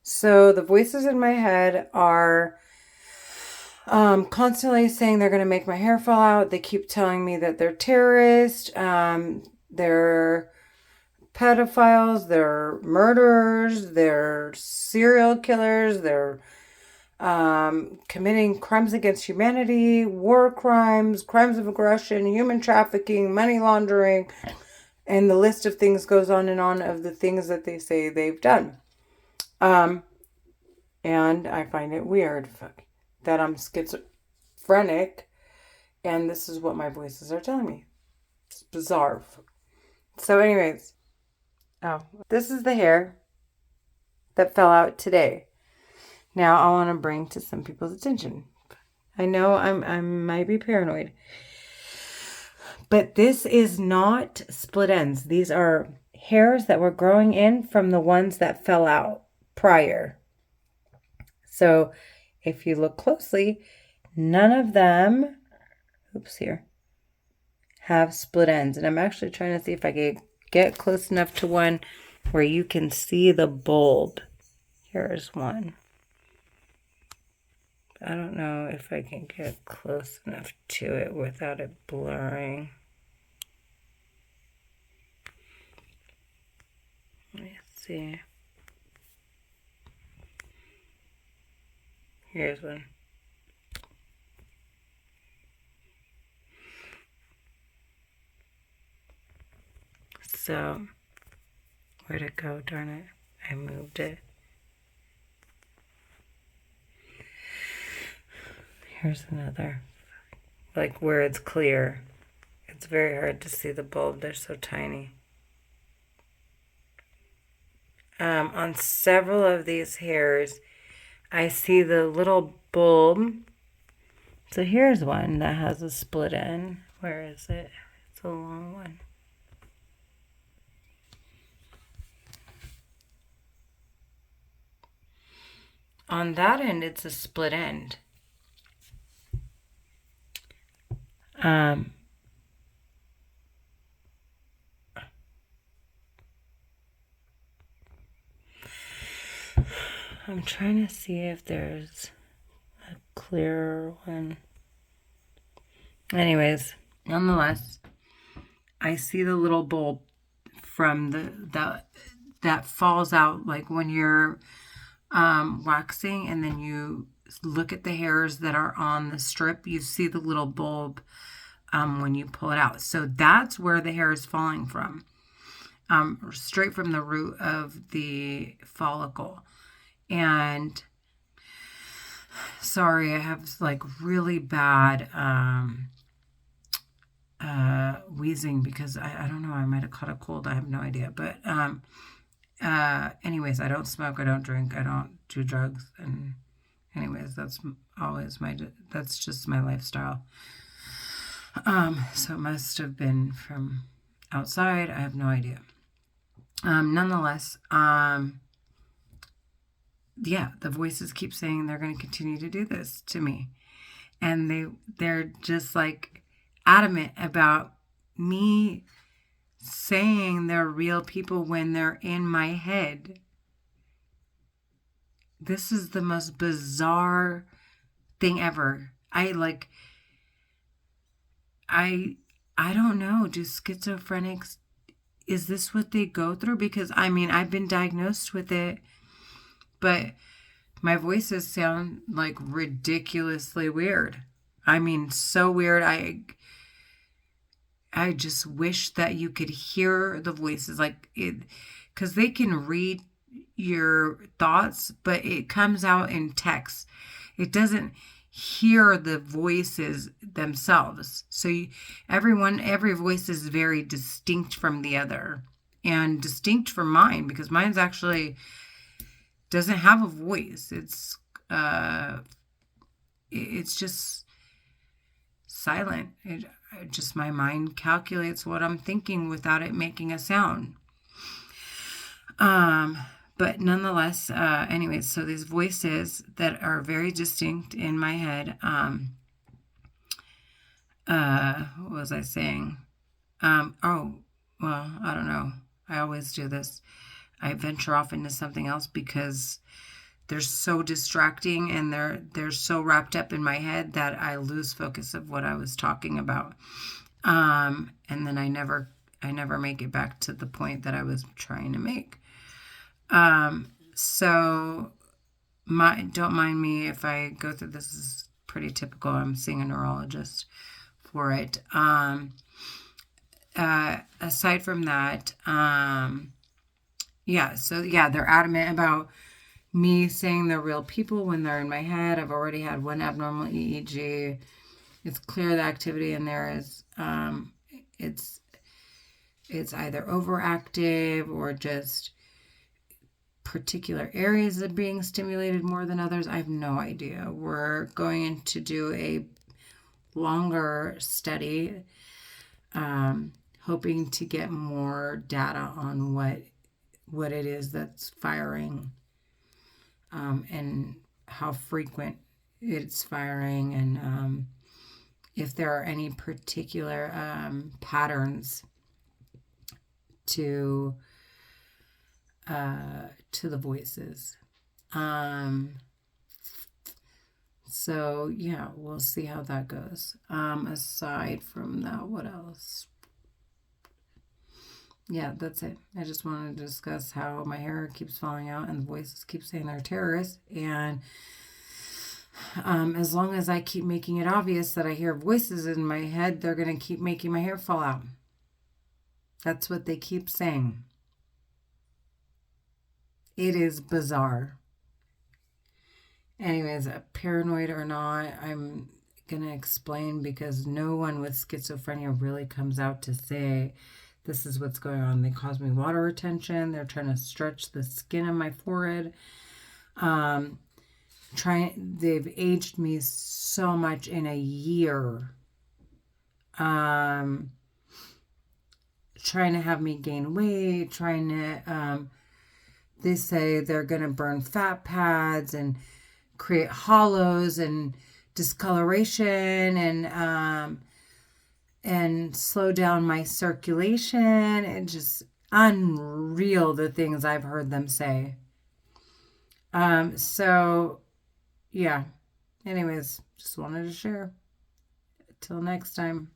So the voices in my head are constantly saying they're going to make my hair fall out. They keep telling me that they're terrorists, they're pedophiles, they're murderers, they're serial killers, they're committing crimes against humanity, war crimes, crimes of aggression, human trafficking, money laundering, and the list of things goes on and on of the things that they say they've done. Um, and I find it weird that I'm schizophrenic and this is what my voices are telling me. It's bizarre. So, anyways, this is the hair that fell out today. Now, I want to bring to some people's attention. I know I might be paranoid, but this is not split ends. These are hairs that were growing in from the ones that fell out prior. So, if you look closely, none of them, have split ends. And I'm actually trying to see if I can get close enough to one where you can see the bulb. Here's one. I don't know if I can get close enough to it without it blurring. Let's see. Here's one. So, where'd it go? Darn it. I moved it. Here's another. Like where it's clear. It's very hard to see the bulb. They're so tiny. On several of these hairs, I see the little bulb. So here's one that has a split end. Where is it? It's a long one. On that end, it's a split end. I'm trying to see if there's a clearer one. Anyways, nonetheless, I see the little bulb from that falls out like when you're waxing and then you look at the hairs that are on the strip, you see the little bulb when you pull it out. So that's where the hair is falling from, straight from the root of the follicle. And sorry, I have like really bad wheezing because I don't know, I might have caught a cold. I have no idea. But anyways, I don't smoke, I don't drink, I don't do drugs. And anyways, that's just my lifestyle. So it must have been from outside. I have no idea. Nonetheless, yeah, the voices keep saying they're going to continue to do this to me. And they're just like adamant about me saying they're real people when they're in my head. This is the most bizarre thing ever. I don't know. Do schizophrenics, is this what they go through? Because I mean, I've been diagnosed with it, but my voices sound like ridiculously weird. I mean, so weird. I just wish that you could hear the voices like it, because they can read your thoughts, but it comes out in text. It doesn't hear the voices themselves. So every voice is very distinct from the other and distinct from mine because mine's actually doesn't have a voice. It's just silent. Just my mind calculates what I'm thinking without it making a sound. But nonetheless, anyways, so these voices that are very distinct in my head, what was I saying? Oh, well, I don't know. I always do this. I venture off into something else because they're so distracting, and they're so wrapped up in my head that I lose focus of what I was talking about. And then I never make it back to the point that I was trying to make. So don't mind me if I go through this. Is pretty typical. I'm seeing a neurologist for it. Aside from that, they're adamant about me saying they're real people when they're in my head. I've already had one abnormal EEG. It's clear the activity in there is, it's either overactive or just particular areas are being stimulated more than others. I have no idea. We're going to do a longer study, hoping to get more data on what it is that's firing, and how frequent it's firing, and if there are any particular patterns to the voices. So yeah, we'll see how that goes. Aside from that, what else? Yeah, that's it. I just wanted to discuss how my hair keeps falling out and the voices keep saying they're terrorists. And as long as I keep making it obvious that I hear voices in my head, they're going to keep making my hair fall out. That's what they keep saying. It is bizarre. Anyways, paranoid or not, I'm going to explain, because no one with schizophrenia really comes out to say this is what's going on. They cause me water retention. They're trying to stretch the skin of my forehead. They've aged me so much in a year. Trying to have me gain weight, they say they're going to burn fat pads and create hollows and discoloration, and slow down my circulation, and just unreal the things I've heard them say. So yeah, anyways, just wanted to share. Till next time.